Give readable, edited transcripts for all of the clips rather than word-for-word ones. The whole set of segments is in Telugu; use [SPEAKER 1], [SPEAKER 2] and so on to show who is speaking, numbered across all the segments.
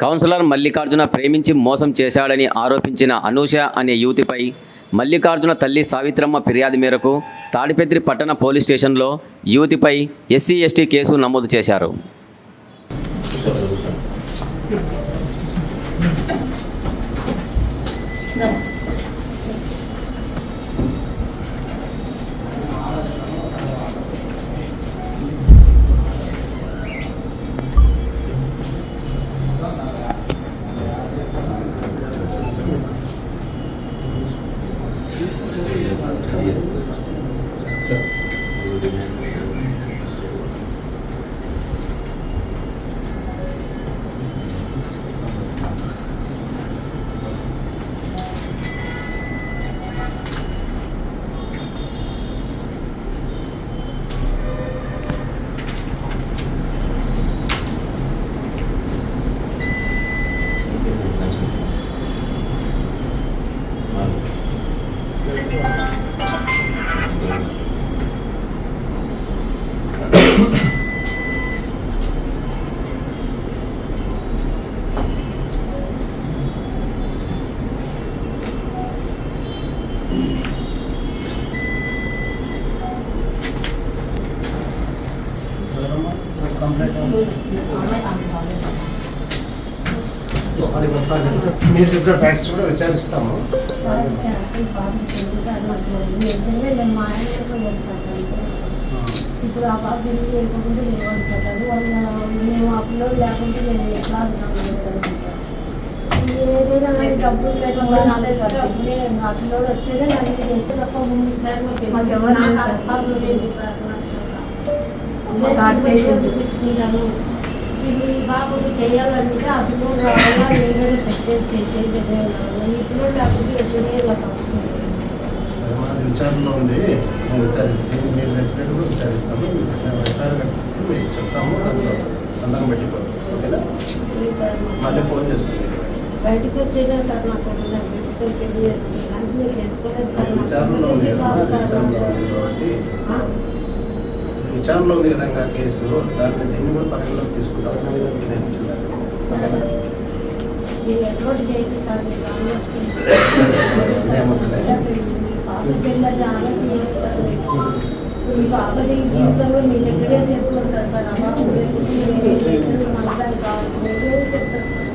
[SPEAKER 1] కౌన్సిలర్ మల్లికార్జున ప్రేమించి మోసం చేశాడని ఆరోపించిన అనూష అనే యువతిపై మల్లికార్జున తల్లి సావిత్రమ్మ ఫిర్యాదు మేరకు తాడిపత్రి పట్టణ పోలీస్ స్టేషన్లో యువతిపై SC/ST కేసు నమోదు చేశారు.
[SPEAKER 2] మీరు చెప్పిన ఫ్యాక్ట్స్ కూడా విచారిస్తాము.
[SPEAKER 3] ఇప్పుడు ఆ బాధ లేకపోతే లేవంటారు వాళ్ళు. మేము అప్లోడ్ లేకుంటే నేను ఎట్లా ఏదైనా కానీ డబ్బులు లేకుండా డబ్బులే అప్లోడ్ వచ్చేదే అన్ని చేస్తే తప్ప ముందు చూపించుకుంటాను. ఇది బాబుకి చేయాలంటే అప్లోడ్ రావాలా ఏదైనా చేసేది ఇప్పుడు లేకపోతే ఎప్పుడైనా
[SPEAKER 2] విచారణలో ఉంది. మీరు చెప్పినట్టు కూడా విచారిస్తాము. మీకు చెప్తాము. దాంట్లో సంతకం పెట్టిపోతాం. ఓకేనా? మళ్ళీ ఫోన్ చేస్తాను.
[SPEAKER 3] బయటకు వచ్చేదే సార్ నాకు బయటకు వచ్చేది అన్నీ చేసుకోలేదు సార్.
[SPEAKER 2] విచారణలో ఉంది కదా, విచారణలో ఉంది కదా కేసు. దాన్ని దీన్ని కూడా పరిగణలోకి తీసుకుంటాము.
[SPEAKER 3] మీరు ఎటువంటి చేయదు సార్. ఈ బాబది జీవితంలో మీ దగ్గరే చెప్పుకుంటారు సార్. అమ్మాయి కావాలి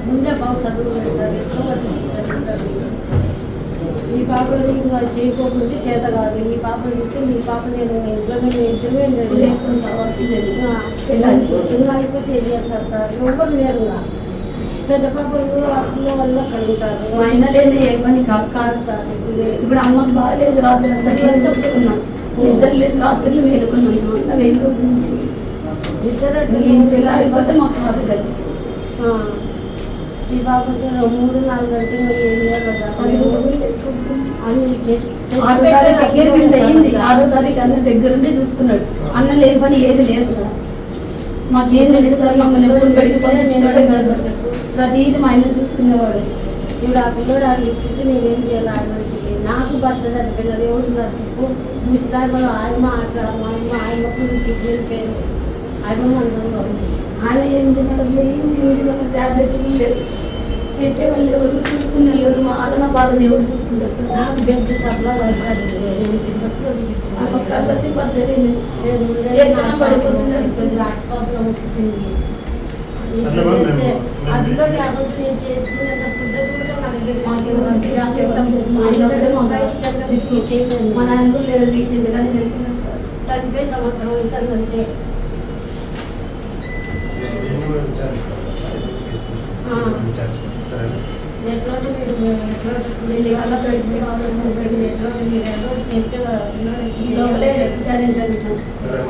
[SPEAKER 3] ముందే బాబు చదువులేదు సార్. ఈ పాపని ఇంకా చేయకోకుండా చేత కాదు. ఈ పాపని ఇస్తే మీ పాప నేను ఇంప్లిమెంట్ వేసుకుని చిన్న అయిపోతే ఏం చేస్తారు సార్. ఎవరు లేరు. పెద్ద పాపలు అప్పుల వల్ల కలుగుతారు.
[SPEAKER 4] అయినా లేదు ఏ పని కాదు
[SPEAKER 3] కాదు సార్.
[SPEAKER 4] ఇప్పుడు అమ్మకు బాగాలేదు. రాత్రి అంతా తెలుసుకున్నాం. నిద్ర లేదు. రాత్రులు వేలుకున్నాం. అంతా వేలు నుంచి నిద్ర అయిపోతే మాకు కాదు కదా.
[SPEAKER 3] ఈ బాబుకి 3-4 గంటలు ఏం లేదు సార్.
[SPEAKER 4] 6వ తారీఖు ఎంగేజ్మెంట్ అయ్యింది. 6వ తారీఖు అన్న దగ్గరుండి చూసుకున్నాడు. అన్న లేని పని ఏది లేదు. మాకేం తెలియదు సార్. మమ్మల్ని ఎప్పుడు బయటపడి నేను ప్రతిదీ మా ఆయన చూసుకునేవాడు.
[SPEAKER 3] ఇప్పుడు ఆ పిల్లడు అడిగితే నేనేం చేయాలి? ఆడమని నాకు భర్త చనిపోయినాడు. ఎవరు నడుచుకు ముసలాయమలో ఆయమ్మ ఆడతాము. ఆయమ్మకు కిడ్నీ పేరు ఆయమ్మ అందరూ
[SPEAKER 4] ఆయన ఏం తినడం ఏమి ట్యాబ్లెట్లు లేవు. అయితే వాళ్ళు ఎవరు చూసుకునే ఎవరు మా ఆలన బాధను ఎవరు చూసుకుంటారు సార్.
[SPEAKER 3] నాకు బెడ్ సప్లా
[SPEAKER 4] అసలు పచ్చడి పడిపోతుంది.
[SPEAKER 3] అందులో లేకపోతే నేను చేసుకునేంత ఫుడ్ కూడా నా దగ్గర
[SPEAKER 4] మా నాన్న కూడా లేరు. రీసెంట్ గానే చెప్పినారు సార్.
[SPEAKER 3] చనిపోయి సంవత్సరం అవుతుందంటే ఎట్లా మీరు
[SPEAKER 4] లోపలే విచారించండి సార్.
[SPEAKER 2] సరే.